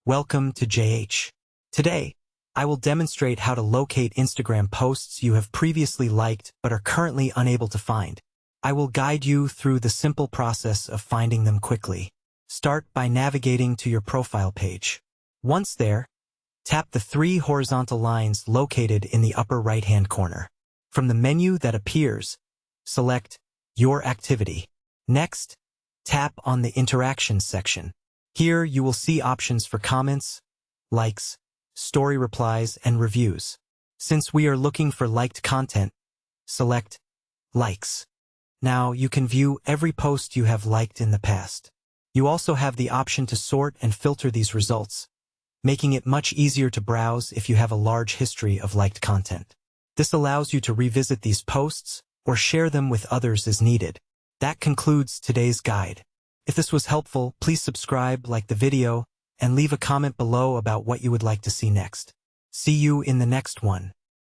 Welcome to JH. Today, I will demonstrate how to locate Instagram posts you have previously liked but are currently unable to find. I will guide you through the simple process of finding them quickly. Start by navigating to your profile page. Once there, tap the three horizontal lines located in the upper right-hand corner. From the menu that appears, select Your Activity. Next, tap on the Interactions section. Here you will see options for comments, likes, story replies, and reviews. Since we are looking for liked content, select Likes. Now you can view every post you have liked in the past. You also have the option to sort and filter these results, making it much easier to browse if you have a large history of liked content. This allows you to revisit these posts or share them with others as needed. That concludes today's guide. If this was helpful, please subscribe, like the video, and leave a comment below about what you would like to see next. See you in the next one.